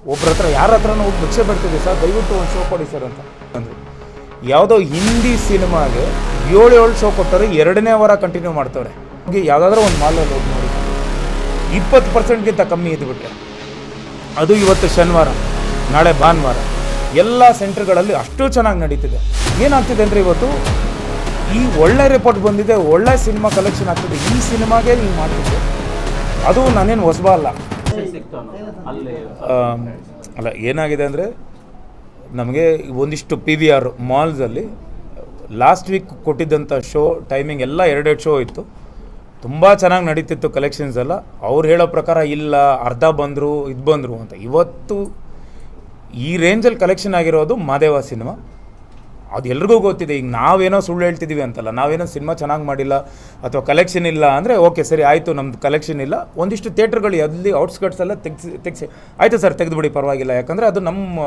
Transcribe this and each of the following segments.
ಒಬ್ಬರ ಹತ್ರ ಯಾರ ಹತ್ರನೂ ಹೋಗಿ ಭಿಕ್ಷೆ ಬಿಡ್ತಿದ್ವಿ ಸರ್, ದಯವಿಟ್ಟು ಒಂದು ಶೋ ಕೊಡಿ ಸರ್ ಅಂತ ಅಂದರು. ಯಾವುದೋ ಹಿಂದಿ ಸಿನಿಮಾಗೆ 7 ಶೋ ಕೊಟ್ಟರೆ 2ನೇ ವಾರ ಕಂಟಿನ್ಯೂ ಮಾಡ್ತವ್ರೆ. ಯಾವುದಾದ್ರೂ ಒಂದು ಮಾಲಲ್ಲಿ ಹೋಗಿ ನೋಡಿ 20%ಗಿಂತ ಕಮ್ಮಿ ಇದ್ಬಿಟ್ರೆ, ಅದು ಇವತ್ತು ಶನಿವಾರ, ನಾಳೆ ಭಾನುವಾರ ಎಲ್ಲ ಸೆಂಟರ್ಗಳಲ್ಲಿ ಅಷ್ಟು ಚೆನ್ನಾಗಿ ನಡೀತಿದೆ. ಏನಾಗ್ತಿದೆ ಅಂದರೆ ಇವತ್ತು ಈ ಒಳ್ಳೆ ರಿಪೋರ್ಟ್ ಬಂದಿದೆ, ಒಳ್ಳೆ ಸಿನಿಮಾ ಕಲೆಕ್ಷನ್ ಆಗ್ತಿದೆ, ಈ ಸಿನಿಮಾಗೆ ನೀವು ಮಾಡ್ತಿದ್ದೆ. ಅದು ನಾನೇನು ಹೊಸಬ ಅಲ್ಲ. ಅಲ್ಲ, ಏನಾಗಿದೆ ಅಂದರೆ ನಮಗೆ ಒಂದಿಷ್ಟು PVR ಮಾಲ್ಸಲ್ಲಿ ಲಾಸ್ಟ್ ವೀಕ್ ಕೊಟ್ಟಿದ್ದಂಥ ಶೋ ಟೈಮಿಂಗ್ ಎಲ್ಲ 2 ಶೋ ಇತ್ತು. ತುಂಬ ಚೆನ್ನಾಗಿ ನಡೀತಿತ್ತು ಕಲೆಕ್ಷನ್ಸ್ ಎಲ್ಲ. ಅವ್ರು ಹೇಳೋ ಪ್ರಕಾರ ಇಲ್ಲ, ಅರ್ಧ ಬಂದರು, ಇದು ಬಂದರು ಅಂತ. ಇವತ್ತು ಈ ರೇಂಜಲ್ಲಿ ಕಲೆಕ್ಷನ್ ಆಗಿರೋದು ಮಾದೇವ ಸಿನಿಮಾ. ಅದು ಎಲ್ರಿಗೂ ಗೊತ್ತಿದೆ. ಈಗ ನಾವೇನೋ ಸುಳ್ಳು ಹೇಳ್ತಿದ್ದೀವಿ ಅಂತಲ್ಲ, ನಾವೇನೋ ಸಿನಿಮಾ ಚೆನ್ನಾಗಿ ಮಾಡಿಲ್ಲ ಅಥವಾ ಕಲೆಕ್ಷನ್ ಇಲ್ಲ ಅಂದರೆ ಓಕೆ ಸರಿ ಆಯಿತು, ನಮ್ಮದು ಕಲೆಕ್ಷನ್ ಇಲ್ಲ, ಒಂದಿಷ್ಟು ಥಿಯೇಟ್ರ್ಗಳು ಅಲ್ಲಿ ಔಟ್ಸ್ಕಟ್ಸೆಲ್ಲ ತೆಗ್ಸಿ ಆಯಿತು ಸರ್ ತೆಗೆದುಬಿಡಿ ಪರವಾಗಿಲ್ಲ, ಯಾಕಂದರೆ ಅದು ನಮ್ಮ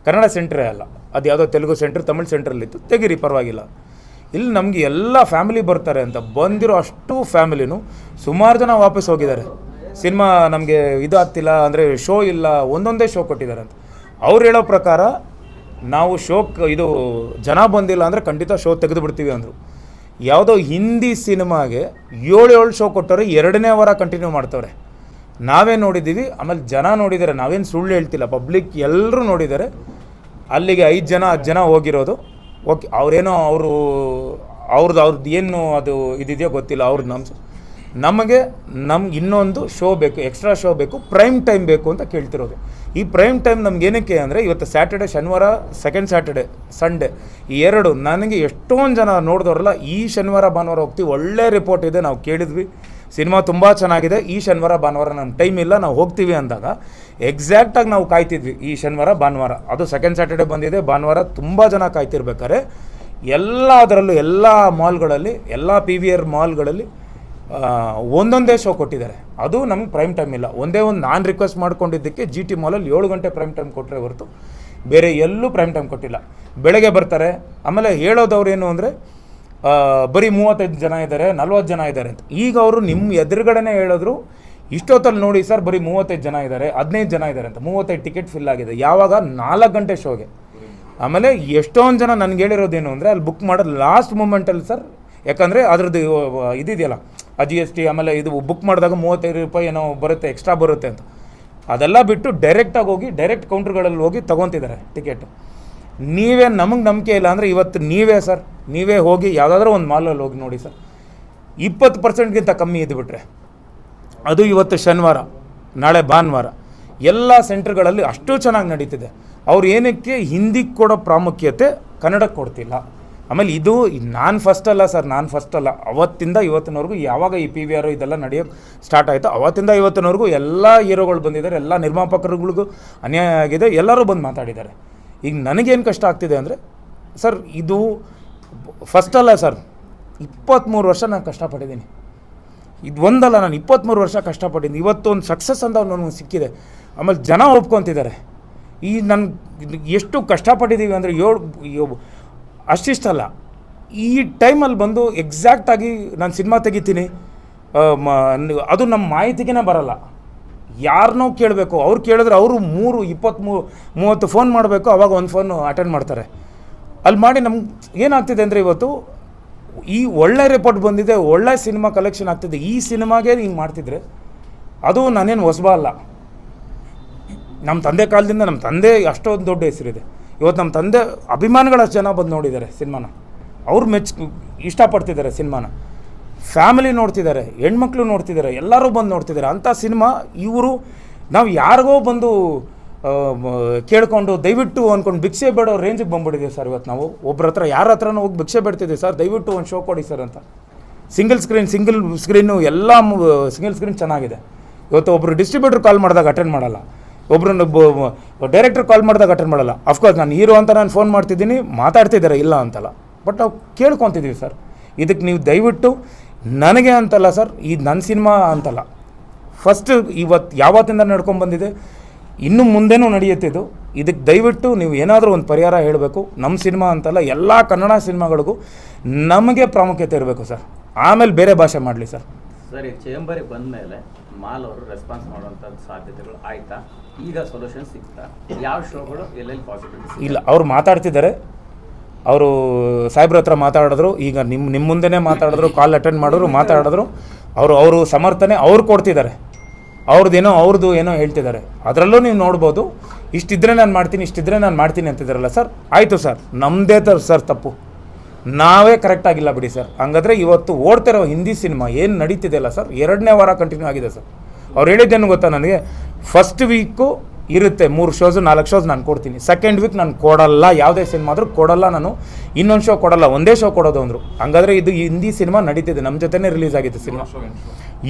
ಕನ್ನಡ ಸೆಂಟ್ರೇ ಅಲ್ಲ, ಅದು ಯಾವುದೋ ತೆಲುಗು ಸೆಂಟ್ರ್ ತಮಿಳ್ ಸೆಂಟ್ರಲ್ಲಿತ್ತು, ತೆಗೀರಿ ಪರವಾಗಿಲ್ಲ. ಇಲ್ಲಿ ನಮಗೆ ಎಲ್ಲ ಫ್ಯಾಮಿಲಿ ಬರ್ತಾರೆ ಅಂತ ಬಂದಿರೋ ಅಷ್ಟು ಫ್ಯಾಮಿಲಿನೂ ಸುಮಾರು ಜನ ವಾಪಸ್ ಹೋಗಿದ್ದಾರೆ. ಸಿನಿಮಾ ನಮಗೆ ಇದಾಗ್ತಿಲ್ಲ ಅಂದರೆ ಶೋ ಇಲ್ಲ, ಒಂದೊಂದೇ ಶೋ ಕೊಟ್ಟಿದ್ದಾರೆ ಅಂತ. ಅವ್ರು ಹೇಳೋ ಪ್ರಕಾರ ನಾವು ಇದು ಜನ ಬಂದಿಲ್ಲ ಅಂದರೆ ಖಂಡಿತ ಶೋ ತೆಗೆದು ಬಿಡ್ತೀವಿ ಅಂದರು. ಯಾವುದೋ ಹಿಂದಿ ಸಿನಿಮಾಗೆ 7 ಶೋ ಕೊಟ್ಟರೆ 2ನೇ ವಾರ ಕಂಟಿನ್ಯೂ ಮಾಡ್ತವ್ರೆ. ನಾವೇ ನೋಡಿದ್ದೀವಿ, ಆಮೇಲೆ ಜನ ನೋಡಿದ್ದಾರೆ, ನಾವೇನು ಸುಳ್ಳು ಹೇಳ್ತಿಲ್ಲ, ಪಬ್ಲಿಕ್ ಎಲ್ಲರೂ ನೋಡಿದ್ದಾರೆ. ಅಲ್ಲಿಗೆ 5 ಜನ ಹೋಗಿರೋದು. ಓಕೆ, ಅವರೇನೋ ಅವ್ರದ್ದು ಏನು ಅದು ಇದಿದೆಯೋ ಗೊತ್ತಿಲ್ಲ. ನಮಗೆ ಇನ್ನೊಂದು ಶೋ ಬೇಕು, ಎಕ್ಸ್ಟ್ರಾ ಶೋ ಬೇಕು, ಪ್ರೈಮ್ ಟೈಮ್ ಬೇಕು ಅಂತ ಕೇಳ್ತಿರೋದು. ಈ ಪ್ರೈಮ್ ಟೈಮ್ ನಮ್ಗೆ ಏನಕ್ಕೆ ಅಂದರೆ ಇವತ್ತು ಸ್ಯಾಟರ್ಡೆ, ಶನಿವಾರ, ಸೆಕೆಂಡ್ ಸ್ಯಾಟರ್ಡೆ, ಸಂಡೇ ಈ 2 ನನಗೆ ಎಷ್ಟೊಂದು ಜನ ನೋಡಿದವರಲ್ಲ, ಈ ಶನಿವಾರ ಭಾನುವಾರ ಹೋಗ್ತೀವಿ, ಒಳ್ಳೆ ರಿಪೋರ್ಟ್ ಇದೆ, ನಾವು ಕೇಳಿದ್ವಿ, ಸಿನಿಮಾ ತುಂಬ ಚೆನ್ನಾಗಿದೆ, ಈ ಶನಿವಾರ ಭಾನುವಾರ ನಮ್ಮ ಟೈಮ್ ಇಲ್ಲ, ನಾವು ಹೋಗ್ತೀವಿ ಅಂದಾಗ ಎಕ್ಸಾಕ್ಟಾಗಿ ನಾವು ಕಾಯ್ತಿದ್ವಿ. ಈ ಶನಿವಾರ ಭಾನುವಾರ, ಅದು ಸೆಕೆಂಡ್ ಸ್ಯಾಟರ್ಡೆ ಬಂದಿದೆ, ಭಾನುವಾರ ತುಂಬ ಜನ ಕಾಯ್ತಿರ್ಬೇಕಾದ್ರೆ ಎಲ್ಲದರಲ್ಲೂ ಎಲ್ಲ ಮಾಲ್ಗಳಲ್ಲಿ, ಎಲ್ಲ PVR ಮಾಲ್ಗಳಲ್ಲಿ ಒಂದೊಂದೇ ಶೋ ಕೊಟ್ಟಿದ್ದಾರೆ. ಅದು ನಮ್ಗೆ ಪ್ರೈಮ್ ಟೈಮ್ ಇಲ್ಲ. ಒಂದೇ ಒಂದು ನಾನು ರಿಕ್ವೆಸ್ಟ್ ಮಾಡ್ಕೊಂಡಿದ್ದಕ್ಕೆ GT ಮಾಲಲ್ಲಿ 7 ಗಂಟೆ ಪ್ರೈಮ್ ಟೈಮ್ ಕೊಟ್ಟರೆ ಹೊರತು ಬೇರೆ ಎಲ್ಲೂ ಪ್ರೈಮ್ ಟೈಮ್ ಕೊಟ್ಟಿಲ್ಲ. ಬೆಳಗ್ಗೆ ಬರ್ತಾರೆ, ಆಮೇಲೆ ಹೇಳೋದವ್ರು ಏನು ಅಂದರೆ ಬರೀ 35 ಜನ ಇದ್ದಾರೆ, 40 ಜನ ಇದ್ದಾರೆ ಅಂತ. ಈಗ ಅವರು ನಿಮ್ಮ ಎದುರುಗಡೆನೇ ಹೇಳಿದ್ರು, ಇಷ್ಟೊತ್ತಲ್ಲಿ ನೋಡಿ ಸರ್ ಬರೀ 35 ಜನ ಇದ್ದಾರೆ, 15 ಜನ ಇದ್ದಾರೆ ಅಂತ. 35 ಟಿಕೆಟ್ ಫಿಲ್ ಆಗಿದೆ. ಯಾವಾಗ? 4 ಗಂಟೆ ಶೋಗೆ. ಆಮೇಲೆ ಎಷ್ಟೊಂದು ಜನ ನನಗೆ ಹೇಳಿರೋದೇನು ಅಂದರೆ ಅಲ್ಲಿ ಬುಕ್ ಮಾಡೋದು ಲಾಸ್ಟ್ ಮೂಮೆಂಟಲ್ಲಿ ಸರ್, ಯಾಕಂದರೆ ಅದರದ್ದು ಇದಿದೆಯಲ್ಲ GST, ಆಮೇಲೆ ಇದು ಬುಕ್ ಮಾಡಿದಾಗ 35 ರೂಪಾಯಿ ಏನೋ ಬರುತ್ತೆ, ಎಕ್ಸ್ಟ್ರಾ ಬರುತ್ತೆ ಅಂತ. ಅದೆಲ್ಲ ಬಿಟ್ಟು ಡೈರೆಕ್ಟಾಗಿ ಹೋಗಿ ಡೈರೆಕ್ಟ್ ಕೌಂಟ್ರ್ಗಳಲ್ಲಿ ಹೋಗಿ ತೊಗೊತಿದ್ದಾರೆ ಟಿಕೆಟು. ನೀವೇ ನಮಗೆ ನಂಬಿಕೆ ಇಲ್ಲ ಅಂದರೆ ಇವತ್ತು ನೀವೇ ಹೋಗಿ ಯಾವುದಾದ್ರೂ ಒಂದು ಮಾಲಲ್ಲಿ ಹೋಗಿ ನೋಡಿ ಸರ್, 20%ಗಿಂತ ಕಮ್ಮಿ ಇದ್ಬಿಟ್ರೆ, ಅದು ಇವತ್ತು ಶನಿವಾರ, ನಾಳೆ ಭಾನುವಾರ ಎಲ್ಲ ಸೆಂಟರ್ಗಳಲ್ಲಿ ಅಷ್ಟು ಚೆನ್ನಾಗಿ ನಡೀತಿದೆ. ಅವ್ರು ಏನಕ್ಕೆ ಹಿಂದಿಗೆ ಕೊಡೋ ಪ್ರಾಮುಖ್ಯತೆ ಕನ್ನಡಕ್ಕೆ ಕೊಡ್ತಿಲ್ಲ. ಆಮೇಲೆ ಇದು ನಾನು ಫಸ್ಟ್ ಅಲ್ಲ, ಅವತ್ತಿಂದ ಇವತ್ತಿನವರೆಗೂ ಯಾವಾಗ ಈ PVR ಇದೆಲ್ಲ ನಡೆಯೋಕ್ಕೆ ಸ್ಟಾರ್ಟ್ ಆಯಿತು, ಅವತ್ತಿಂದ ಇವತ್ತಿನವರೆಗೂ ಎಲ್ಲ ಹೀರೋಗಳು ಬಂದಿದ್ದಾರೆ, ಎಲ್ಲ ನಿರ್ಮಾಪಕರುಗಳಿಗೂ ಅನ್ಯಾಯ ಆಗಿದೆ, ಎಲ್ಲರೂ ಬಂದು ಮಾತಾಡಿದ್ದಾರೆ. ಈಗ ನನಗೇನು ಕಷ್ಟ ಆಗ್ತಿದೆ ಅಂದರೆ ಸರ್, ಇದು ಫಸ್ಟ್ ಅಲ್ಲ ಸರ್, 23 ವರ್ಷ ನಾನು ಕಷ್ಟಪಟ್ಟಿದ್ದೀನಿ. ಇದು ಒಂದಲ್ಲ, ನಾನು 23 ವರ್ಷ ಕಷ್ಟಪಟ್ಟಿದ್ದೀನಿ. ಇವತ್ತು ಒಂದು ಸಕ್ಸಸ್ ಅಂತ ನನಗೆ ಸಿಕ್ಕಿದೆ, ಆಮೇಲೆ ಜನ ಒಪ್ಕೊತಿದ್ದಾರೆ. ಈ ಎಷ್ಟು ಕಷ್ಟಪಟ್ಟಿದ್ದೀವಿ ಅಂದರೆ ಅಷ್ಟಿಷ್ಟಲ್ಲ. ಈ ಟೈಮಲ್ಲಿ ಬಂದು ಎಕ್ಸಾಕ್ಟಾಗಿ ನಾನು ಸಿನಿಮಾ ತೆಗಿತೀನಿ, ಅದು ನಮ್ಮ ಮಾಹಿತಿಗೇ ಬರಲ್ಲ. ಯಾರನ್ನೋ ಕೇಳಬೇಕು, ಅವ್ರು ಕೇಳಿದ್ರೆ ಅವರು 30 ಫೋನ್ ಮಾಡಬೇಕು, ಆವಾಗ ಒಂದು ಫೋನ್ ಅಟೆಂಡ್ ಮಾಡ್ತಾರೆ. ಅಲ್ಲಿ ಮಾಡಿ ನಮ್ಗೆ ಏನಾಗ್ತಿದೆ ಅಂದರೆ ಇವತ್ತು ಈ ಒಳ್ಳೆ ರಿಪೋರ್ಟ್ ಬಂದಿದೆ, ಒಳ್ಳೆ ಸಿನಿಮಾ ಕಲೆಕ್ಷನ್ ಆಗ್ತಿದೆ, ಈ ಸಿನಿಮಾಗೆ ಹಿಂಗೆ ಮಾಡ್ತಿದ್ರೆ ಅದು ನಾನೇನು ಹೊಸಬ ಅಲ್ಲ. ನಮ್ಮ ತಂದೆ ಕಾಲದಿಂದ, ನಮ್ಮ ತಂದೆ ಅಷ್ಟೊಂದು ದೊಡ್ಡ ಹೆಸರಿದೆ. ಇವತ್ತು ನಮ್ಮ ತಂದೆ ಅಭಿಮಾನಿಗಳಷ್ಟು ಜನ ಬಂದು ನೋಡಿದ್ದಾರೆ ಸಿನಿಮಾನ, ಅವ್ರು ಇಷ್ಟಪಡ್ತಿದ್ದಾರೆ ಸಿನಿಮಾನ, ಫ್ಯಾಮಿಲಿ ನೋಡ್ತಿದ್ದಾರೆ, ಹೆಣ್ಮಕ್ಳು ನೋಡ್ತಿದ್ದಾರೆ, ಎಲ್ಲರೂ ಬಂದು ನೋಡ್ತಿದ್ದಾರೆ. ಅಂಥ ಸಿನಿಮಾ ನಾವು ಯಾರಿಗೋ ಬಂದು ಕೇಳ್ಕೊಂಡು ದಯವಿಟ್ಟು ಅಂದ್ಕೊಂಡು ಭಿಕ್ಷೆ ಬೇಡೋ ರೇಂಜಿಗೆ ಬಂದ್ಬಿಟ್ಟಿದ್ದೀವಿ ಸರ್. ಇವತ್ತು ನಾವು ಒಬ್ಬರ ಹತ್ರ ಯಾರ ಹತ್ರನೂ ಹೋಗಿ ಭಿಕ್ಷೆ ಬೇಡ್ತಿದ್ದೀವಿ ಸರ್, ದಯವಿಟ್ಟು ಒಂದು ಶೋ ಕೊಡಿ ಸರ್ ಅಂತ. ಸಿಂಗಲ್ ಸ್ಕ್ರೀನು ಎಲ್ಲ ಸಿಂಗಲ್ ಸ್ಕ್ರೀನ್ ಚೆನ್ನಾಗಿದೆ. ಇವತ್ತು ಒಬ್ಬರು ಡಿಸ್ಟ್ರಿಬ್ಯೂಟರ್ ಕಾಲ್ ಮಾಡಿದಾಗ ಅಟೆಂಡ್ ಮಾಡಲ್ಲ, ಒಬ್ಬರನ್ನು ಡೈರೆಕ್ಟರ್ ಕಾಲ್ ಮಾಡಿದಾಗ ಅಟೆಂಡ್ ಮಾಡಲ್ಲ. ಅಫ್ಕೋರ್ಸ್ ನಾನು ಹೀರೋ ಅಂತ ನಾನು ಫೋನ್ ಮಾಡ್ತಿದ್ದೀನಿ, ಮಾತಾಡ್ತಿದ್ದಾರೆ, ಇಲ್ಲ ಅಂತಲ್ಲ, ಬಟ್ ನಾವು ಕೇಳ್ಕೊತಿದ್ದೀವಿ ಸರ್. ಇದಕ್ಕೆ ನೀವು ದಯವಿಟ್ಟು ನನಗೆ ಅಂತಲ್ಲ ಸರ್, ಇದು ನನ್ನ ಸಿನಿಮಾ ಅಂತಲ್ಲ, ಫಸ್ಟ್ ಯಾವತ್ತಿಂದ ನಡ್ಕೊಂಡ್ಬಂದಿದೆ, ಇನ್ನು ಮುಂದೆನೂ ನಡೆಯುತ್ತಿದ್ದು. ಇದಕ್ಕೆ ದಯವಿಟ್ಟು ನೀವು ಏನಾದರೂ ಒಂದು ಪರಿಹಾರ ಹೇಳಬೇಕು. ನಮ್ಮ ಸಿನಿಮಾ ಅಂತಲ್ಲ, ಎಲ್ಲ ಕನ್ನಡ ಸಿನಿಮಾಗಳಿಗೂ ನಮಗೆ ಪ್ರಾಮುಖ್ಯತೆ ಇರಬೇಕು ಸರ್. ಆಮೇಲೆ ಬೇರೆ ಭಾಷೆ ಮಾಡಲಿ ಸರ್. ಸರ್, ಈ ಚೇಂಬರಿಗೆ ಬಂದ ಮೇಲೆ ಮಾಲ್ ಅವರು ರೆಸ್ಪಾನ್ಸ್ ಮಾಡುವಂಥ ಸಾಧ್ಯತೆಗಳು ಆಯ್ತಾ? ಈಗ ಸೊಲ್ಯೂಷನ್ ಸಿಗ್ತಾ? ಯಾವ ಶೋಗಳು ಎಲ್ಲೆಲ್ಲಿ ಪಾಸಿಬಿಲಿಟೀಸ್? ಇಲ್ಲ, ಅವ್ರು ಮಾತಾಡ್ತಿದ್ದಾರೆ. ಅವರು ಸಾಹೇಬ್ರ ಹತ್ರ ಮಾತಾಡಿದ್ರು, ಈಗ ನಿಮ್ಮ ಮುಂದೆನೇ ಮಾತಾಡಿದ್ರು, ಕಾಲ್ ಅಟೆಂಡ್ ಮಾಡಿದ್ರು, ಮಾತಾಡಿದ್ರು. ಅವರು ಸಮರ್ಥನೆ ಅವ್ರು ಕೊಡ್ತಿದ್ದಾರೆ. ಅವ್ರದ್ದು ಏನೋ ಹೇಳ್ತಿದ್ದಾರೆ. ಅದರಲ್ಲೂ ನೀವು ನೋಡ್ಬೋದು, ಇಷ್ಟಿದ್ರೆ ನಾನು ಮಾಡ್ತೀನಿ ಅಂತಿದ್ದಾರಲ್ಲ ಸರ್. ಆಯಿತು ಸರ್, ನಮ್ಮದೇ ಸರ್ ತಪ್ಪು, ನಾವೇ ಕರೆಕ್ಟಾಗಿಲ್ಲ ಬಿಡಿ ಸರ್. ಹಂಗಾದ್ರೆ ಇವತ್ತು ಓಡ್ತಿರೋ ಹಿಂದಿ ಸಿನಿಮಾ ಏನು ನಡೀತಿದೆಯಲ್ಲ ಸರ್, 2ನೇ ವಾರ ಕಂಟಿನ್ಯೂ ಆಗಿದೆ ಸರ್. ಅವ್ರು ಹೇಳಿದ್ದೇನು ಗೊತ್ತಾ ನನಗೆ, ಫಸ್ಟ್ ವೀಕು ಇರುತ್ತೆ 3 ಶೋಸ್ 4 ಶೋಸ್ ನಾನು ಕೊಡ್ತೀನಿ, ಸೆಕೆಂಡ್ ವೀಕ್ ನಾನು ಕೊಡಲ್ಲ, ಯಾವುದೇ ಸಿನಿಮಾ ಆದರೂ ಕೊಡಲ್ಲ, ನಾನು ಇನ್ನೊಂದು ಶೋ ಕೊಡಲ್ಲ, ಒಂದೇ ಶೋ ಕೊಡೋದು ಅಂದರು. ಹಂಗಾದ್ರೆ ಇದು ಹಿಂದಿ ಸಿನಿಮಾ ನಡೀತಿದೆ, ನಮ್ಮ ಜೊತೆನೇ ರಿಲೀಸ್ ಆಗಿದೆ ಸಿನಿಮಾ.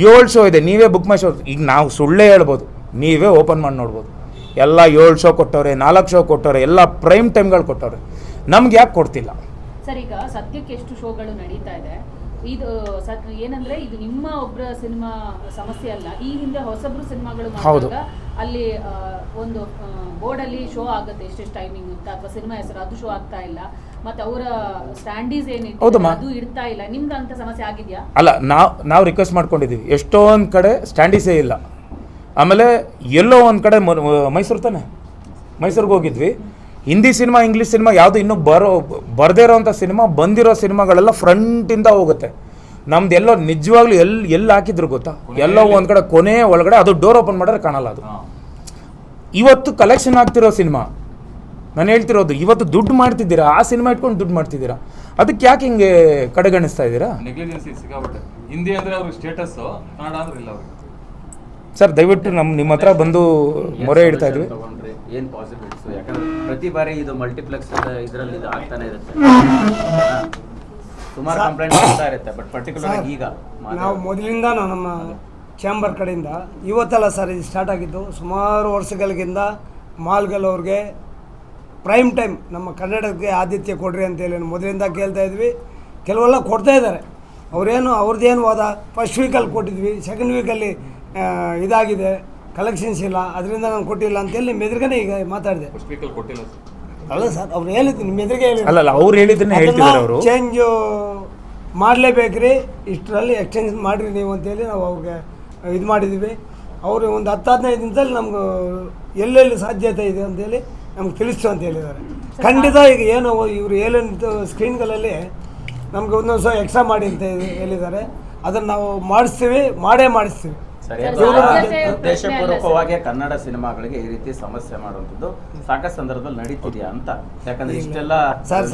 7 ಶೋ ಇದೆ, ನೀವೇ ಬುಕ್ ಮೈ ಶೋ. ಈಗ ನಾವು ಸುಳ್ಳೇ ಹೇಳ್ಬೋದು, ನೀವೇ ಓಪನ್ ಮಾಡಿ ನೋಡ್ಬೋದು. ಎಲ್ಲ 7 ಶೋ ಕೊಟ್ಟವ್ರೆ, 4 ಶೋ ಕೊಟ್ಟವ್ರೆ, ಎಲ್ಲ ಪ್ರೈಮ್ ಟೈಮ್ಗಳು ಕೊಟ್ಟವ್ರೆ. ನಮ್ಗೆ ಯಾಕೆ ಕೊಡ್ತಿಲ್ಲ ಸರ್? ಈಗ ಸದ್ಯಕ್ಕೆ ಎಷ್ಟು ಶೋಗಳು ನಡೀತಾ ಇದೆ? ಇದು ಏನಂದ್ರೆ ಇದು ನಿಮ್ಮ ಒಬ್ಬರ ಸಿನಿಮಾ ಸಮಸ್ಯೆ ಅಲ್ಲ. ಈ ಹಿಂದೆ ಹೊಸಬ್ರು ಸಿನಿಮಾಗಳು ಮಾಡಿದಾಗ ಅಲ್ಲಿ ಒಂದು ಬೋರ್ಡಲ್ಲಿ ಶೋ ಆಗುತ್ತೆ ಎಷ್ಟೆಷ್ಟು ಟೈಮಿಂಗ್ ಅಂತ, ಅಥವಾ ಸಿನಿಮಾ ಹೆಸರು ಅದು ಶೋ ಆಗ್ತಾ ಇಲ್ಲ, ಮತ್ತೆ ಅವರ ಸ್ಟ್ಯಾಂಡೀಸ್ ಏನಿದೆ ಅದು ಇಡ್ತಾ ಇಲ್ಲ. ನಿಮ್ದು ಅಂತ ಸಮಸ್ಯೆ ಆಗಿದೆಯಾ? ಅಲ್ಲ, ನಾವು ರಿಕ್ವೆಸ್ಟ್ ಮಾಡ್ಕೊಂಡಿದ್ದೀವಿ. ಎಷ್ಟೊಂದು ಕಡೆ ಸ್ಟ್ಯಾಂಡೀಸೇ ಇಲ್ಲ. ಆಮೇಲೆ ಎಲ್ಲೋ ಒಂದು ಕಡೆ ಮೈಸೂರು ತಾನೆ, ಮೈಸೂರಿಗೆ ಹೋಗಿದ್ವಿ. ಹಿಂದಿ ಸಿನಿಮಾ, ಇಂಗ್ಲೀಷ್ ಸಿನಿಮಾ ಯಾವುದು ಇನ್ನೂ ಬರದೇ ಇರೋವಂಥ ಸಿನಿಮಾ, ಬಂದಿರೋ ಸಿನಿಮಾಗಳೆಲ್ಲ ಫ್ರಂಟಿಂದ ಹೋಗುತ್ತೆ. ನಮ್ದು ಎಲ್ಲೋ ನಿಜವಾಗ್ಲೂ ಎಲ್ಲಿ ಹಾಕಿದ್ರು ಗೊತ್ತಾ, ಎಲ್ಲೋ ಒಂದು ಕಡೆ ಕೊನೆ ಒಳಗಡೆ ಅದು ಡೋರ್ ಓಪನ್ ಮಾಡಿದ್ರೆ ಕಾಣಲ್ಲ. ಅದು ಇವತ್ತು ಕಲೆಕ್ಷನ್ ಆಗ್ತಿರೋ ಸಿನಿಮಾ ನಾನು ಹೇಳ್ತಿರೋದು. ಇವತ್ತು ದುಡ್ಡು ಮಾಡ್ತಿದ್ದೀರಾ, ಆ ಸಿನಿಮಾ ಇಟ್ಕೊಂಡು ದುಡ್ಡು ಮಾಡ್ತಿದ್ದೀರಾ, ಅದಕ್ಕೆ ಯಾಕೆ ಹಿಂಗೆ ಕಡೆಗಣಿಸ್ತಾ ಇದ್ದೀರಾ? ಹಿಂದಿ ಅಂದರೆ ಅವ್ರಿಗೆ ಸ್ಟೇಟಸ್, ಕನ್ನಡ ಅಂದ್ರೆ ಇಲ್ಲ ಅವ್ರಿಗೆ. ಸರ್ ದಯವಿಟ್ಟು ನಿಮ್ಮ ಹತ್ರ ಬಂದು ಮೊರೆ ಇಡ್ತಾ ಇದ್ವಿ. ಏನು ಪಾಸಿಬಿಲಿಟೀಸ್? ಯಾಕಂದ್ರೆ ಪ್ರತಿ ಬಾರಿ ಇದು ಮಲ್ಟಿಪ್ಲೆಕ್ಸ್ ಇದರಲ್ಲಿ ಇದು ಆಗ್ತಾನೆ ಇರುತ್ತೆ, ಸುಮಾರು ಕಂಪ್ಲೇಂಟ್ ಆಗ್ತಾ ಇರುತ್ತೆ. ಬಟ್ ಪರ್ಟಿಕ್ಯುಲರ್ ಈಗ ನಾವು ಮೊದಲಿಂದ ನಮ್ಮ ಚಾಂಬರ್ ಕಡೆಯಿಂದ ಇವತ್ತಲ್ಲ ಸರ್ ಇದು ಸ್ಟಾರ್ಟ್ ಆಗಿದ್ದು, ಸುಮಾರು ವರ್ಷಗಳಿಂದ ಮಾಲ್ಗಳವ್ರಿಗೆ ಪ್ರೈಮ್ ಟೈಮ್ ನಮ್ಮ ಕನ್ನಡಕ್ಕೆ ಆದ್ಯತೆ ಕೊಡ್ರಿ ಅಂತೇಳಿ ಮೊದಲಿಂದ ಕೇಳ್ತಾ ಇದ್ವಿ. ಕೆಲವೆಲ್ಲ ಕೊಡ್ತಾ ಇದ್ದಾರೆ. ಅವ್ರದ್ದೇನು ವಾದ, ಫಸ್ಟ್ ವೀಕಲ್ಲಿ ಕೊಟ್ಟಿದ್ವಿ, ಸೆಕೆಂಡ್ ವೀಕಲ್ಲಿ ಇದಾಗಿದೆ, ಕಲೆಕ್ಷನ್ಸ್ ಇಲ್ಲ, ಅದರಿಂದ ನಾನು ಕೊಟ್ಟಿಲ್ಲ ಅಂತೇಳಿ ನಿಮ್ಮ ಎದುರುಗನೆ ಈಗ ಮಾತಾಡಿದೆ. ಅಲ್ಲ ಸರ್, ಅವ್ರು ಹೇಳಿದ್ದು ನಿಮ್ಮ ಎದುರಿಗೆ ಅಲ್ಲ, ಅವ್ರು ಹೇಳಿದ್ದನ್ನೇ ಹೇಳ್ತಿದ್ದಾರೆ. ಅವರು ಚೇಂಜು ಮಾಡಲೇಬೇಕ್ರಿ, ಇಷ್ಟರಲ್ಲಿ ಎಕ್ಸ್ಚೇಂಜ್ ಮಾಡಿರಿ ನೀವು ಅಂತೇಳಿ ನಾವು ಅವ್ರಿಗೆ ಇದು ಮಾಡಿದ್ವಿ. ಅವರು ಒಂದು 10-15 ದಿನದಲ್ಲಿ ನಮ್ಗೆ ಎಲ್ಲೆಲ್ಲಿ ಸಾಧ್ಯತೆ ಇದೆ ಅಂತೇಳಿ ನಮ್ಗೆ ತಿಳಿಸ್ತು ಅಂತ ಹೇಳಿದ್ದಾರೆ. ಖಂಡಿತ ಈಗ ಏನು ಇವರು ಏನೇನು ಸ್ಕ್ರೀನ್ಗಳಲ್ಲಿ ನಮ್ಗೆ ಒಂದೊಂದು ಸಹ ಎಕ್ಸ್ಟ್ರಾ ಮಾಡಿ ಅಂತ ಹೇಳಿದ್ದಾರೆ, ಅದನ್ನು ನಾವು ಮಾಡಿಸ್ತೀವಿ. ಉದ್ದೇಶಪೂರ್ವಕವಾಗಿ ಕನ್ನಡ ಸಿನಿಮಾಗಳಿಗೆ ಈ ರೀತಿ ಸಮಸ್ಯೆ ಮಾಡುವಂಥದ್ದು ಸಾಕಷ್ಟು ಸಂದರ್ಭದಲ್ಲಿ ನಡೀತಿದೆಯಾ ಅಂತ? ಯಾಕಂದ್ರೆ ಇಷ್ಟೆಲ್ಲ ಸರ್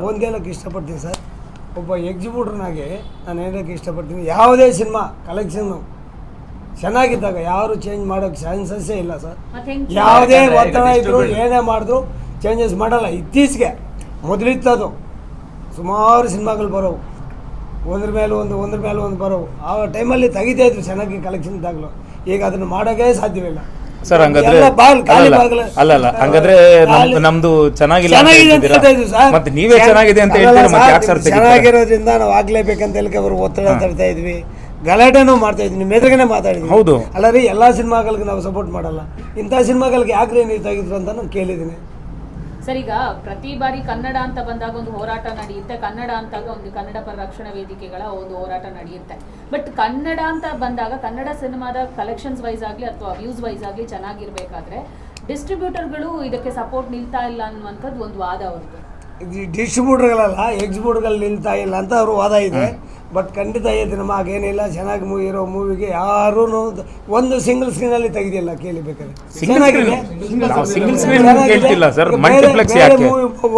ಒಂದು ಹೇಳಕ್ಕೆ ಇಷ್ಟಪಡ್ತೀನಿ ಸರ್, ಒಬ್ಬ ಎಕ್ಸಿಕ್ಯೂಟರ್ನಾಗೆ ನಾನು ಹೇಳೋಕ್ಕೆ ಇಷ್ಟಪಡ್ತೀನಿ, ಯಾವುದೇ ಸಿನಿಮಾ ಕಲೆಕ್ಷನ್ನು ಚೆನ್ನಾಗಿದ್ದಾಗ ಯಾರು ಚೇಂಜ್ ಮಾಡೋಕ್ಕೆ ಚಾನ್ಸಸ್ಸೇ ಇಲ್ಲ ಸರ್. ಯಾವುದೇ ಒತ್ತಡ ಇದ್ರು ಏನೇ ಮಾಡಿದ್ರು ಚೇಂಜಸ್ ಮಾಡಲ್ಲ. ಇತ್ತೀಚೆಗೆ ಮೊದಲಿತ್ತದು ಸುಮಾರು ಸಿನಿಮಾಗಳು ಬರೋವು, ಒಂದ್ರ ಮೇಲೆ ಒಂದು ಬರೋವು. ಆ ಟೈಮಲ್ಲಿ ತೆಗಿತಾ ಇದ್ರು ಚೆನ್ನಾಗಿ ಕಲೆಕ್ಷನ್ ಇದ್ದಾಗಲೂ. ಈಗ ಅದನ್ನು ಮಾಡೋಕ್ಕೆ ಸಾಧ್ಯವಿಲ್ಲ ಸರ್. ಹಂಗಾದ್ರೆ ಅಲ್ಲ, ಹಂಗಾದ್ರೆ ನಮ್ದು ಚೆನ್ನಾಗಿಲ್ಲ, ಮತ್ತೆ ನೀವೇ ಚೆನ್ನಾಗಿದೆ ಅಂತ ಹೇಳ್ತೀರಾ, ಮತ್ತೆ ಯಾಕೆ ಸರ್? ಚೆನ್ನಾಗಿರೋದ್ರಿಂದ ನಾವು ಆಗ್ಲೇಬೇಕಂತ ಹೇಳಿ ಅವರು ಒತ್ತಡ ತರ್ತಾ ಇದ್ವಿ, ಗಲಾಟೆನೂ ಮಾಡ್ತಾ ಇದ್ವಿ, ನಿಮ್ಮ ಎದುರುಗನೆ ಮಾತಾಡಿದ್ವಿ. ಹೌದು, ಅಲ್ಲ ರೀ, ಎಲ್ಲ ಸಿನಿಮಾಗಳಿಗೆ ನಾವು ಸಪೋರ್ಟ್ ಮಾಡಲ್ಲ, ಇಂಥ ಸಿನಿಮಾಗಳಿಗೆ ಯಾಕ್ರಿ ನೀವು ತೆಗಿದ್ರು ಅಂತ ನಾನು ಕೇಳಿದ್ದೀನಿ. ಸರ್, ಈಗ ಪ್ರತಿ ಬಾರಿ ಕನ್ನಡ ಅಂತ ಬಂದಾಗ ಒಂದು ಹೋರಾಟ ನಡೆಯುತ್ತೆ, ಕನ್ನಡ ಅಂತಾಗ ಒಂದು ಕನ್ನಡ ಪರ ರಕ್ಷಣಾ ವೇದಿಕೆಗಳ ಒಂದು ಹೋರಾಟ ನಡೆಯುತ್ತೆ. ಬಟ್ ಕನ್ನಡ ಅಂತ ಬಂದಾಗ ಕನ್ನಡ ಸಿನಿಮಾದ ಕಲೆಕ್ಷನ್ಸ್ ವೈಸ್ ಆಗಲಿ ಅಥವಾ ವ್ಯೂಸ್ ವೈಸ್ ಆಗಲಿ ಚೆನ್ನಾಗಿರ್ಬೇಕಾದ್ರೆ ಡಿಸ್ಟ್ರಿಬ್ಯೂಟರ್ಗಳು ಇದಕ್ಕೆ ಸಪೋರ್ಟ್ ನಿಲ್ತಾ ಇಲ್ಲ ಅನ್ನುವಂಥದ್ದು ಒಂದು ವಾದ ಅವ್ರದ್ದು. ಡಿಸ್ಟ್ರಿಬ್ಯೂಟರ್ಗಳಲ್ಲ, ಎಕ್ಸಿಬ್ಯೂಟರ್ಗಳು ನಿಲ್ತಾ ಇಲ್ಲ ಅಂತ ಅವ್ರ ವಾದ ಇದೆ. ಬಟ್ ಖಂಡಿತ ಇದೆ, ನಮ್ಮ ಹಾಗೇನಿಲ್ಲ. ಚೆನ್ನಾಗಿ ಇರೋ ಮೂವಿಗೆ ಯಾರೂ ಒಂದು ಸಿಂಗಲ್ ಸ್ಕ್ರೀನಲ್ಲಿ ತೆಗೆದಿಲ್ಲ, ಕೇಳಿಬೇಕಾದ್ರೆ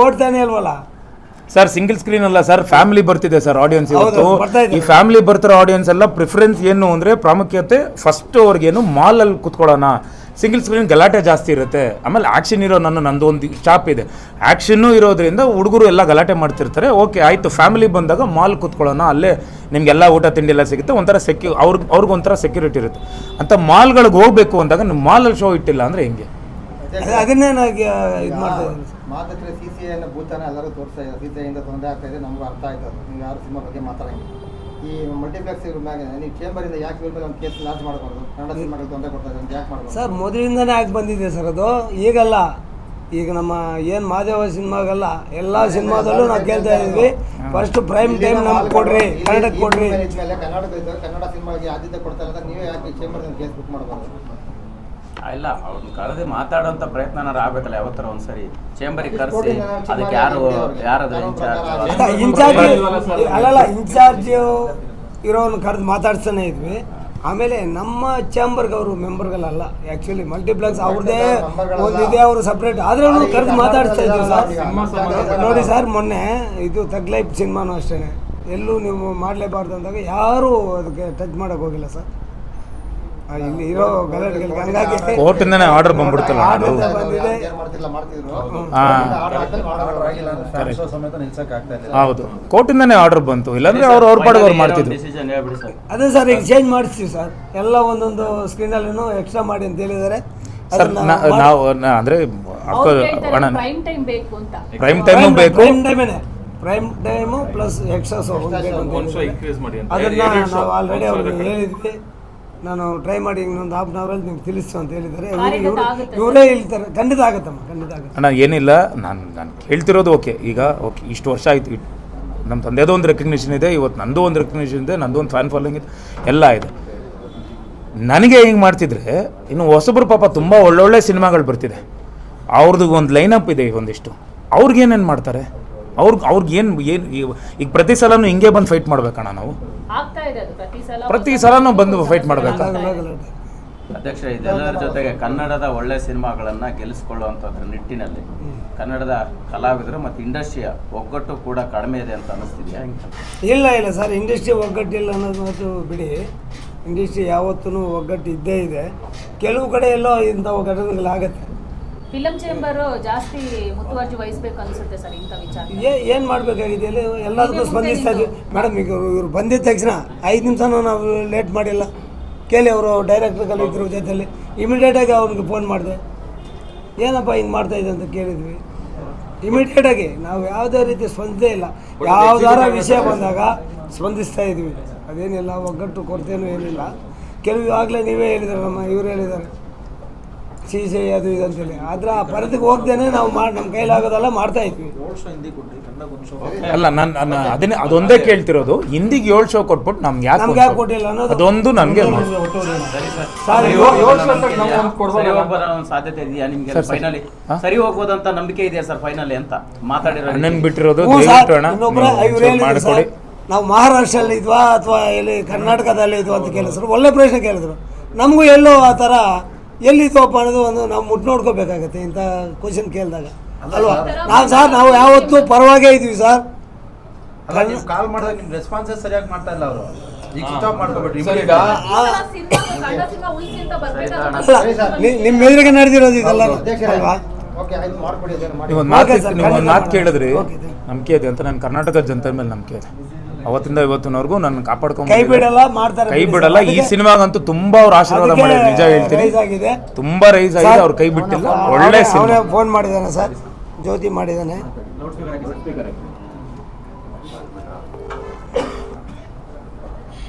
ಓಡ್ತಾನೆ ಅಲ್ವಲ್ಲ ಸರ್. ಸಿಂಗಲ್ ಸ್ಕ್ರೀನ್ ಅಲ್ಲ ಸರ್, ಫ್ಯಾಮಿಲಿ ಬರ್ತಿದೆ ಸರ್ ಆಡಿಯನ್ಸ್. ಇವತ್ತು ಈ ಫ್ಯಾಮಿಲಿ ಬರ್ತಿರೋ ಆಡಿಯನ್ಸ್ ಎಲ್ಲ ಪ್ರಿಫರೆನ್ಸ್ ಏನು ಅಂದರೆ, ಪ್ರಾಮುಖ್ಯತೆ ಫಸ್ಟ್ ಅವ್ರಿಗೇನು ಮಾಲಲ್ಲಿ ಕುತ್ಕೊಳ್ಳೋಣ. ಸಿಂಗಲ್ ಸ್ಕ್ರೀನ್ ಗಲಾಟೆ ಜಾಸ್ತಿ ಇರುತ್ತೆ. ಆಮೇಲೆ ಆ್ಯಕ್ಷನ್ ಇರೋ ನಂದು ಒಂದು ಶಾಪ್ ಇದೆ, ಆ್ಯಕ್ಷನ್ನು ಇರೋದ್ರಿಂದ ಹುಡುಗರು ಎಲ್ಲ ಗಲಾಟೆ ಮಾಡ್ತಿರ್ತಾರೆ. ಓಕೆ ಆಯಿತು, ಫ್ಯಾಮಿಲಿ ಬಂದಾಗ ಮಾಲ್ ಕುತ್ಕೊಳ್ಳೋಣ, ಅಲ್ಲೇ ನಿಮಗೆಲ್ಲ ಊಟ ತಿಂಡಿ ಎಲ್ಲ ಸಿಗುತ್ತೆ, ಒಂಥರ ಅವ್ರಿಗೊಂಥರ ಸೆಕ್ಯೂರಿಟಿ ಇರುತ್ತೆ ಅಂತ. ಮಾಲ್ಗಳಿಗೆ ಹೋಗಬೇಕು ಅಂದಾಗ ನೀವು ಮಾಲಲ್ಲಿ ಶೋ ಇಟ್ಟಿಲ್ಲ ಅಂದರೆ ಹೆಂಗೆ? ಅದನ್ನೇ ನನಗೆ ಇದು ಮಾಡ್ತಾ ಇದ್ದೀನಿ. ಮಾತುಕತೆ CCI ಭೂತಾನ ಎಲ್ಲರೂ ತೋರಿಸ್ತಾ ಇದ್ದಾರೆ, CCI ತೊಂದರೆ ಆಗ್ತಾ ಇದೆ, ನಮಗೂ ಅರ್ಥ ಆಯ್ತು. ನೀವು ಯಾರು ಸಿನಿಮಾ ಬಗ್ಗೆ ಮಾತಾಡಂಗಿಲ್ಲ. ಈ ಮಲ್ಟಿಪ್ಲೆಕ್ಸ್ ಮ್ಯಾಗ ನೀವು ಚೇಂಬರಿಂದ ಯಾಕೆ ಮೇಲೆ ಒಂದು ಕೇಸ್ ಲಾಂಚ್ ಮಾಡಬಾರ್ದು? ಕನ್ನಡ ಸಿನಿಮಾಗಳು ತೊಂದರೆ ಕೊಡ್ತಾ ಇದೆ ಅಂತ ಯಾಕೆ ಮಾಡಬಾರ್ದು? ಸರ್ ಮೊದಲಿಂದನೇ ಆಗಿ ಬಂದಿದೆ ಸರ್, ಅದು ಈಗಲ್ಲ. ಈಗ ನಮ್ಮ ಏನು ಮಾದೇವ ಸಿನಿಮಾಗಲ್ಲ ಎಲ್ಲ ಸಿನಿಮಾದಲ್ಲೂ ನಾವು ಕೇಳ್ತಾ ಇದ್ವಿ, ಫಸ್ಟ್ ಪ್ರೈಮ್ ಟೈಮ್ ನಮ್ಗೆ ಕೊಡ್ರಿ, ಕನ್ನಡಕ್ಕೆ ಕೊಡ್ರಿ. ಕನ್ನಡ ಸಿನಿಮಾಗೆ ಆದ್ಯತೆ ಕೊಡ್ತಾರೆ ಅಂತ ನೀವೇ ಯಾಕೆ ಚೇಂಬರ್ ಕೇಸ್ ಬುಕ್ ಮಾಡಬಾರ್ದು? ಇಲ್ಲ, ಅವ್ರನ್ನ ಕರೆದು ಮಾತಾಡೋಂಥ ಪ್ರಯತ್ನ ಆಗ್ಬೇಕಲ್ಲ. ಯಾವತ್ತರ ಒಂದ್ಸರಿ ಚೇಂಬರಿಗೆ ಕರೆಸಿ ಅದಕ್ಕೆ ಯಾರದ್ರ ಇನ್ಚಾರ್ಜ್ ಇರೋನು ಕರೆದು ಮಾತಾಡ್ತಾನೆ ಇದ್ವಿ. ಆಮೇಲೆ ನಮ್ಮ ಚಾಂಬರ್ಗೆ ಅವರು ಮೆಂಬರ್ಗಳಲ್ಲ, ಆ್ಯಕ್ಚುಲಿ ಮಲ್ಟಿಪ್ಲೆಕ್ಸ್ ಅವ್ರದ್ದೇ ಒಂದಿದೆ, ಅವರು ಸಪ್ರೇಟ್, ಆದರೆ ಅವರು ಕರೆದು ಮಾತಾಡಿಸ್ತಾ ಇದ್ವಿ ಸರ್. ನೋಡಿ ಸರ್, ಮೊನ್ನೆ ಇದು ತಗ್ ಲೈಫ್ ಸಿನಿಮಾನು ಅಷ್ಟೇ, ಎಲ್ಲೂ ನೀವು ಮಾಡಲೇಬಾರ್ದು ಅಂದಾಗ ಯಾರೂ ಅದಕ್ಕೆ ಟಚ್ ಮಾಡೋಕ್ಕೆ ಹೋಗಿಲ್ಲ ಸರ್. ಇಲ್ಲಿ ಇರೋ ಗಲಾಟೆಗಳಿಗೆ ಹಂಗಾಗಿ ಕೋರ್ಟಿಂದನೇ ಆರ್ಡರ್ ಬಂದ್ಬಿಡ್ತಲ್ಲ ಅದು. ಬಂದಿದೆ. ಹೌದು, ಕೋರ್ಟಿಂದನೇ ಆರ್ಡರ್ ಬಂತು, ಇಲ್ಲಾಂದ್ರೆ ಅವ್ರ ಪಾಡಿಗೆ ಅವ್ರು ಮಾಡ್ತಿದ್ರು. ಡಿಸಿಷನ್ ಹೇಳ್ಬಿಡಿ ಸರ್. ಅದೇ ಸರ್, ಈಗ ಚೇಂಜ್ ಮಾಡಿಸ್ತೀವಿ ಸರ್, ಎಲ್ಲ ಒಂದೊಂದು ಸ್ಕ್ರೀನಲ್ಲೂ ಎಕ್ಸ್ಟ್ರಾ ಮಾಡಿ ಅಂತ ಹೇಳಿದ್ದಾರೆ. ಸರ್ ನಾವು ಅಂದ್ರೆ ಪ್ರೈಮ್ ಟೈಮ್ ಬೇಕು ಅಂತ. ಪ್ರೈಮ್ ಟೈಮು ಬೇಕು, prime time plus extra show increase ಮಾಡಿ ಅಂತ ಅದನ್ನ ನಾವು ಆಲ್ರೆಡಿ ಅವ್ರಿಗೆ ಹೇಳಿದ್ವಿ. ನಾನು ಟ್ರೈ ಮಾಡಿ ಇನ್ನೊಂದು ಹಾಫ್ ಅನ್ ಅವರಲ್ಲಿ ನಿಮ್ಗೆ ತಿಳಿಸು ಅಂತ ಹೇಳಿದ್ದಾರೆ. ಇವರೇ ಹೇಳ್ತಾರೆ, ಖಂಡಿತ ಆಗುತ್ತಮ್ಮ, ಖಂಡಿತ ಆಗುತ್ತೆ. ಅಣ್ಣ ಏನಿಲ್ಲ, ನಾನು ಕೇಳ್ತಿರೋದು ಓಕೆ. ಈಗ ಓಕೆ, ಇಷ್ಟು ವರ್ಷ ಆಯಿತು, ನಮ್ಮ ತಂದೆದೋ ಒಂದು ರೆಕಗ್ನಿಷನ್ ಇದೆ, ಇವತ್ತು ನಂದು ಒಂದು ರೆಕಗ್ನಿಷನ್ ಇದೆ, ನಂದು ಒಂದು ಫ್ಯಾನ್ ಫಾಲೋಯಿಂಗ್ ಇದೆ, ಎಲ್ಲ ಇದೆ. ನನಗೆ ಹಿಂಗೆ ಮಾಡ್ತಿದ್ರೆ ಇನ್ನು ಹೊಸಬ್ರು ಪಾಪ ತುಂಬ ಒಳ್ಳೊಳ್ಳೆ ಸಿನಿಮಾಗಳು ಬರ್ತಿದೆ, ಅವ್ರದ್ದು ಒಂದು ಲೈನಪ್ ಇದೆ ಒಂದಿಷ್ಟು, ಅವ್ರಿಗೇನೇನು ಮಾಡ್ತಾರೆ, ಅವ್ರಿಗೇನು ಈಗ ಪ್ರತಿ ಸಲನೂ ಹಿಂಗೆ ಬಂದು ಫೈಟ್ ಮಾಡ್ಬೇಕಣ್ಣ ನಾವು? ಪ್ರತಿ ಸಲನೂ ಬಂದು ಫೈಟ್ ಮಾಡಬೇಕು. ಅಧ್ಯಕ್ಷ, ಇದೆಲ್ಲರ ಜೊತೆಗೆ ಕನ್ನಡದ ಒಳ್ಳೆ ಸಿನಿಮಾಗಳನ್ನು ಗೆಲ್ಲಿಸ್ಕೊಳ್ಳುವಂಥದ್ರ ನಿಟ್ಟಿನಲ್ಲಿ ಕನ್ನಡದ ಕಲಾವಿದರು ಮತ್ತು ಇಂಡಸ್ಟ್ರಿಯ ಒಗ್ಗಟ್ಟು ಕೂಡ ಕಡಿಮೆ ಇದೆ ಅಂತ ಅನ್ನಿಸ್ತಿದೆಯಾ? ಇಲ್ಲ ಸರ್, ಇಂಡಸ್ಟ್ರಿ ಒಗ್ಗಟ್ಟಿಲ್ಲ ಅನ್ನೋದು ಮಾತು ಬಿಡಿ. ಇಂಡಸ್ಟ್ರಿ ಯಾವತ್ತೂ ಒಗ್ಗಟ್ಟು ಇದ್ದೇ ಇದೆ. ಕೆಲವು ಕಡೆ ಎಲ್ಲೋ ಇಂಥ ಘಟನೆಗಳಾಗತ್ತೆ. ಫಿಲಂ ಚೇಂಬರ್ ಜಾಸ್ತಿ ಮುತುವರ್ಜಿ ವಹಿಸಬೇಕು ಅನ್ಸುತ್ತೆ ಸರ್ ಇಂಥ ವಿಚಾರ. ಏನು ಮಾಡಬೇಕಾಗಿದೆ ಎಲ್ಲದಕ್ಕೂ ಸ್ಪಂದಿಸ್ತಾ ಇದ್ವಿ ಮೇಡಮ್. ಈಗ ಇವ್ರು ಬಂದಿದ್ದ ತಕ್ಷಣ 5 ನಿಮಿಷನೂ ನಾವು ಲೇಟ್ ಮಾಡಿಲ್ಲ. ಕೇಳಿ ಅವರು ಡೈರೆಕ್ಟ್ರುಗಳು ಇದ್ರು ಜೊತೆಯಲ್ಲಿ, ಇಮಿಡಿಯೇಟಾಗಿ ಅವ್ನಿಗೆ ಫೋನ್ ಮಾಡಿದೆ, ಏನಪ್ಪ ಹಿಂಗೆ ಮಾಡ್ತಾಯಿದ್ದೆ ಅಂತ ಕೇಳಿದ್ವಿ. ಇಮಿಡಿಯೇಟಾಗಿ ನಾವು ಯಾವುದೇ ರೀತಿ ಸ್ಪಂದಿಸೇ ಇಲ್ಲ. ಯಾವುದಾರ ವಿಷಯ ಬಂದಾಗ ಸ್ಪಂದಿಸ್ತಾ ಇದ್ವಿ. ಅದೇನಿಲ್ಲ, ಒಗ್ಗಟ್ಟು ಕೊರತೆಯೂ ಏನಿಲ್ಲ. ಕೆಲವು ಆಗಲೇ ನೀವೇ ಹೇಳಿದ್ದಾರೆ, ಇವರು ಹೇಳಿದ್ದಾರೆ ಸೀಸೆ ಅದು ಇದು ಅಂತೇಳಿ. ಆದರೆ ಆ ಪರದಿಗೆ ಹೋಗ್ದೇನೆ ನಾವು ನಮ್ಮ ಕೈಲಾಗೋದೆಲ್ಲ ಮಾಡ್ತಾ ಇದ್ವಿ. ಅಲ್ಲ, ನಾನು ಅದೊಂದೇ ಕೇಳ್ತಿರೋದು, ಹಿಂದಿಗೆ 7 ಶೋ ಕೊಟ್ಬಿಟ್ಟು ನಮ್ಗೆ ಯಾಕೆ ಕೊಟ್ಟಿಲ್ಲ ಅನ್ನೋದು ಅದೊಂದು ನನಗೆ ಸಾಧ್ಯತೆ ಇದೆಯಾ ನಿಮ್ಗೆ? ಫೈನಲಿ ಸರಿ ಹೋಗ್ಬೋದಂತ ನಂಬಿಕೆ ಇದೆಯಾ ಸರ್ ಫೈನಲಿ ಅಂತ ಮಾತಾಡಿರೋ? ಅಣ್ಣನ್ ಬಿಟ್ಟಿರೋದು ಮಾಡಿಕೊಡಿ. ನಾವು ಮಹಾರಾಷ್ಟ್ರಲ್ಲಿ ಇದ್ವಾ ಅಥವಾ ಇಲ್ಲಿ ಕರ್ನಾಟಕದಲ್ಲಿ ಇದ್ವಾ ಅಂತ ಕೇಳಿದ್ರು, ಒಳ್ಳೆ ಪ್ರಶ್ನೆ ಕೇಳಿದ್ರು. ನಮಗೂ ಎಲ್ಲೋ ಆ ಥರ ಎಲ್ಲಿತ್ತಪ್ಪ ಅನ್ನೋದು ಒಂದು ನಾವು ಮುಟ್ಟು ನೋಡ್ಕೋಬೇಕಾಗತ್ತೆ ಇಂಥ ಕ್ವಶನ್ ಕೇಳಿದಾಗ ಅಲ್ವಾ? ನಾವು ಯಾವತ್ತೂ ಪರವಾಗೇ ಇದ್ವಿ ಸರ್. ಕಾಲ್ ಮಾಡಿದಾಗ ನಿಮ್ ರೆಸ್ಪಾನ್ಸಸ್ ಸರಿಯಾಗಿ ಮಾಡ್ತಾ ಇಲ್ಲ ಅವರು. ಈಗ ಸ್ವಿಚ್ ಆಫ್ ಮಾಡ್ಕೊಬಿಟ್ರಿ. ನಿಮ್ಮ ಎದುರಿಗೆ ನಡೆದಿರೋದು ಇದೆಲ್ಲ ಅಲ್ವಾ? ನೀವು ಒಂದು ಮಾತು ಕೇಳಿದ್ರಿ, ನಂಬಿಕೆ ಇದೆ ಅಂತ. ನಾನು ಕರ್ನಾಟಕ ಜನತೆ ಮೇಲೆ ನಂಬಿಕೆ ಇದೆ. ಅವತ್ತಿಂದ ಇವತ್ತಿನವರೆಗೂ ನನ್ನ ಕಾಪಾಡ್ಕೊಂಡು ಕೈ ಬಿಡಲ್ಲ, ಮಾಡ್ತಾರೆ, ಕೈ ಬಿಡಲ್ಲ. ಈ ಸಿನಿಮಾಗಂತೂ ತುಂಬಾ ಅವ್ರು ಆಶೀರ್ವಾದ ಮಾಡಿದ್ರು, ನಿಜ ಹೇಳ್ತೀನಿ. ತುಂಬಾ ರೈಸ್ ಆಗಿದೆ, ಅವ್ರು ಕೈ ಬಿಟ್ಟಿಲ್ಲ. ಒಳ್ಳೆ ಸಿನಿಮಾ. ಫೋನ್ ಮಾಡಿದ್ದಾನೆ ಸರ್, ಜ್ಯೋತಿ ಮಾಡಿದ್ದಾನೆ.